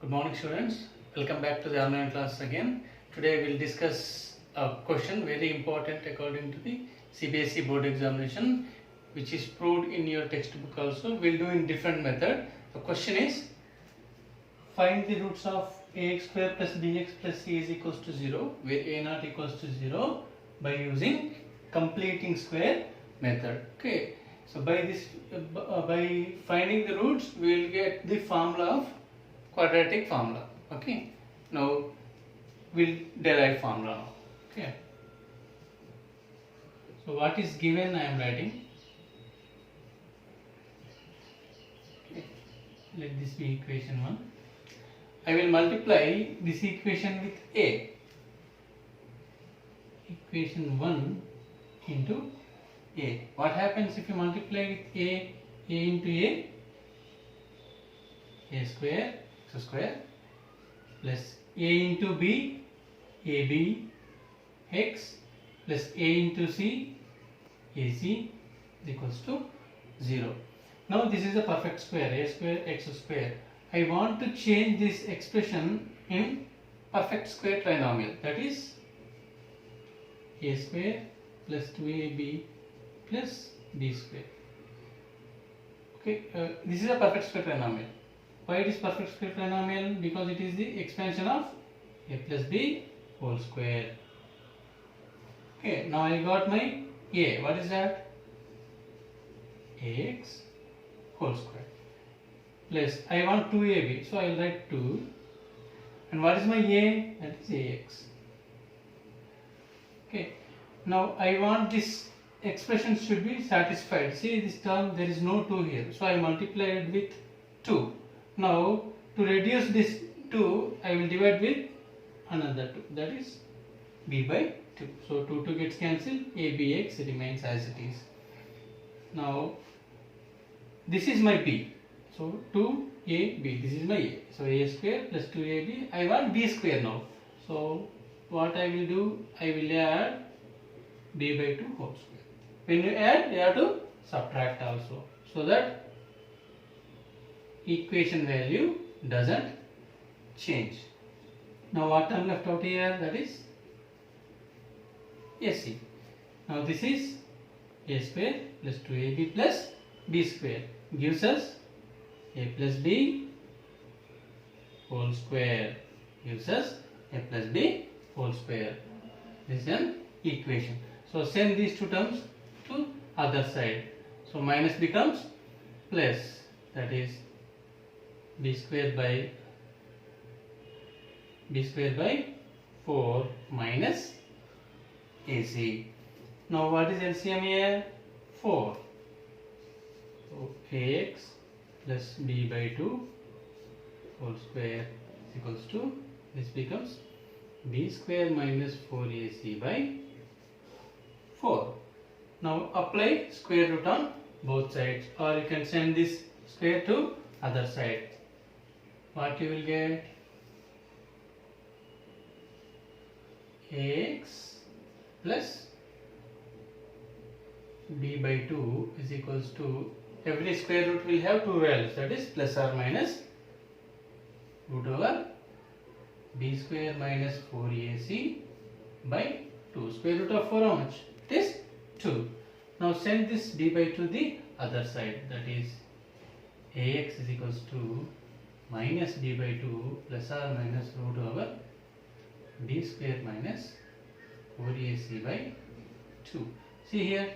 Good morning students, welcome back to the online class again. Today we will discuss a question very important according to the CBSE board examination, which is proved in your textbook also. We will do in different method. The question is, find the roots of ax square plus bx plus c is equals to 0, where a naught equals to 0 by using completing square method. Okay, so by finding the roots we will get the formula of quadratic formula. Okay, now we'll derive formula now. Okay, so what is given I am writing. Okay, let this be equation 1. I will multiply this equation with a, equation 1 into a. What happens if you multiply with a into a square, x square, plus a into b, ab, x, plus a into c, ac is equals to 0. Now this is a perfect square, a square, x square. I want to change this expression in perfect square trinomial, that is a square plus 2ab plus b square. Okay, this is a perfect square trinomial. Why it is perfect square trinomial? Because it is the expansion of a plus b whole square. Okay, now I got my a. What is that? Ax whole square. Plus I want 2ab, so I will write 2. And what is my a? That is ax. Okay, now I want this expression should be satisfied. See this term, there is no 2 here, so I multiply it with 2. Now to reduce this 2, I will divide with another 2, that is b by 2. So 2 gets cancelled, abx remains as it is. Now this is my b, so 2ab, this is my a. So a square plus 2ab, I want b square now. So what I will do, I will add b by 2 whole square. When you add, you have to subtract also, so that equation value doesn't change. Now what term left out here, that is AC. Now this is a square plus 2ab plus b square gives us a plus b whole square, gives us a plus b whole square. This is an equation. So send these two terms to other side. So minus becomes plus, that is b square by 4 minus AC. Now what is LCM here? 4. So ax plus b by 2 whole square is equals to, this becomes b square minus 4ac by 4. Now apply square root on both sides, or you can send this square to other side. What you will get? Ax plus b by 2 is equals to, every square root will have two values, that is plus or minus root over b square minus 4ac by 2. Square root of 4 how much? It is 2. Now send this b by 2 the other side, that is ax is equals to minus b by 2 plus or minus root over b square minus 4ac by 2. See here,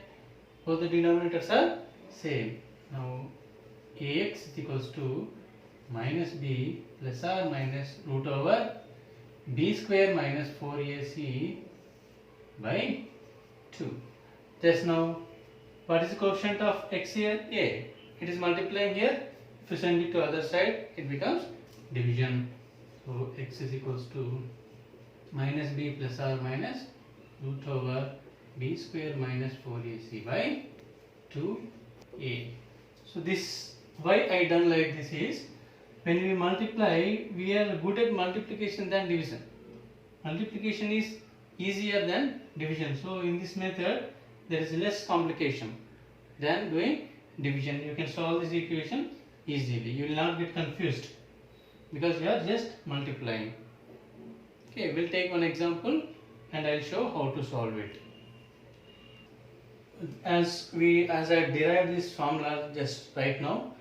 both the denominators are same. Now ax is equals to minus b plus or minus root over b square minus 4ac by 2. Just now, what is the coefficient of x here? A. It is multiplying here. If you send it to other side, it becomes division. So x is equals to minus b plus or minus root over b square minus 4ac by 2a. So this, why I done like this is, when we multiply, we are good at multiplication than division. Multiplication is easier than division. So in this method, there is less complication than doing division. You can solve this equation easily. You will not get confused. because we are just multiplying. Okay, we'll take one example and I'll show how to solve it. As I derived this formula just right now,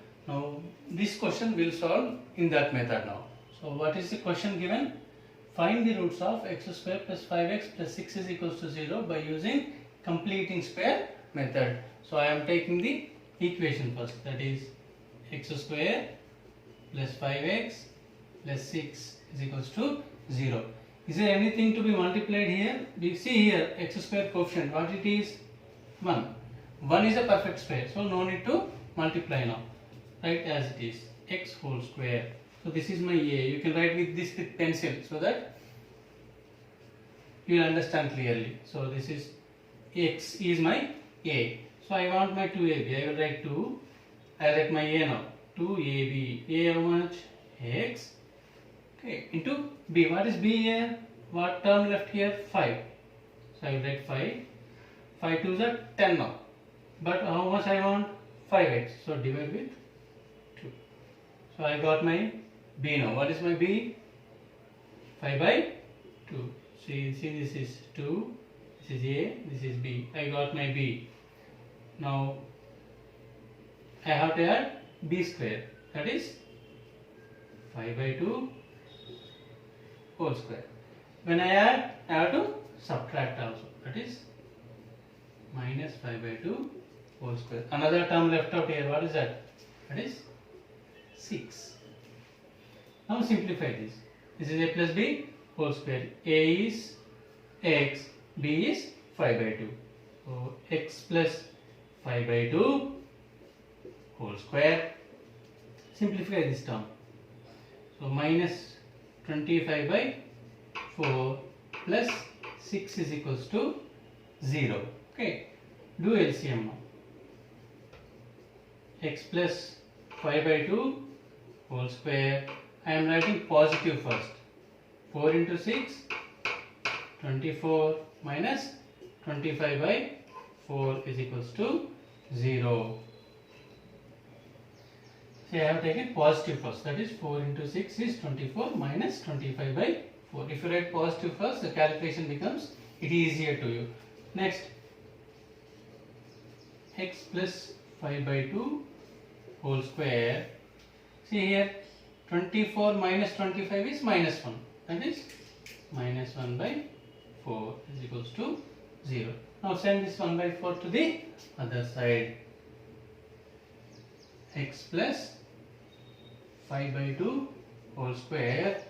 this question will solve in that method now. So what is the question given? Find the roots of x square plus 5x plus 6 is equals to 0 by using completing square method. So I am taking the equation first, that is x square plus 5x plus 6 is equals to 0. Is there anything to be multiplied here? We see here x square coefficient, what it is? 1. 1 is a perfect square, so no need to multiply now. Write as it is, x whole square. So this is my a. You can write with this with pencil so that you will understand clearly. So this is x is my a. So I want my 2ab. I will write 2. I will write my a now. 2ab. A how much? X. Okay. Into b. What is b here? What term left here? 5. So I will write 5. 5 2s are 10 now. But how much I want? 5x. So divide with 2. So I got my b now. What is my b? 5 by 2. See this is 2. This is a. This is b. I got my b. Now I have to add b square. That is 5 by 2 whole square. When I add, I have to subtract also. That is minus 5 by 2 whole square. Another term left out here. What is that? That is 6. Now simplify this. This is a plus b whole square. A is x, b is 5 by 2. So x plus 5 by 2 whole square. Simplify this term. So minus 25 by 4 plus 6 is equals to 0. Okay. Do LCM now. X plus 5 by 2 whole square. I am writing positive first. 4 into 6, 24 minus 25 by 4 is equals to 0. See, I have taken positive first. That is 4 into 6 is 24 minus 25 by 4. If you write positive first, the calculation becomes easier to you. Next, x plus 5 by 2 whole square. See here, 24 minus 25 is minus 1. That is minus 1 by 4 is equals to 0. Now send this 1 by 4 to the other side. X plus 5 by 2 whole square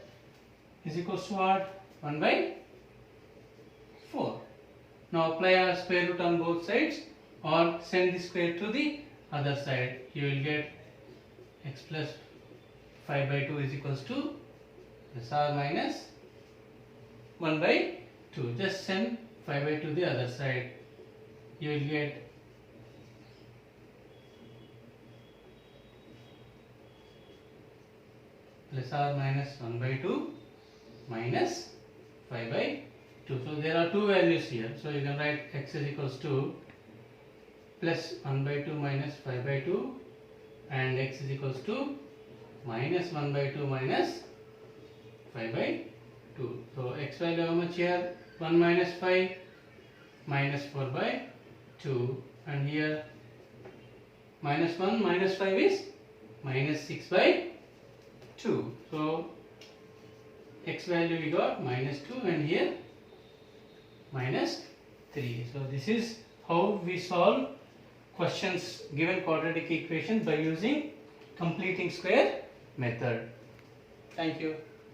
is equals to what? 1 by 4. Now apply a square root on both sides or send the square to the other side. You will get x plus 5 by 2 is equals to plus or minus 1 by 2. Just send 5 by 2 the other side. You will get plus or minus 1 by 2 minus 5 by 2. So there are two values here. So you can write x is equals to plus 1 by 2 minus 5 by 2 and x is equals to minus 1 by 2 minus 5 by 2. So x value how much here? 1 minus 5 minus 4 by 2, and here minus 1 minus 5 is minus 6 by 2. So x value we got minus 2 and here minus 3. So this is how we solve questions given quadratic equation by using completing square method. Thank you.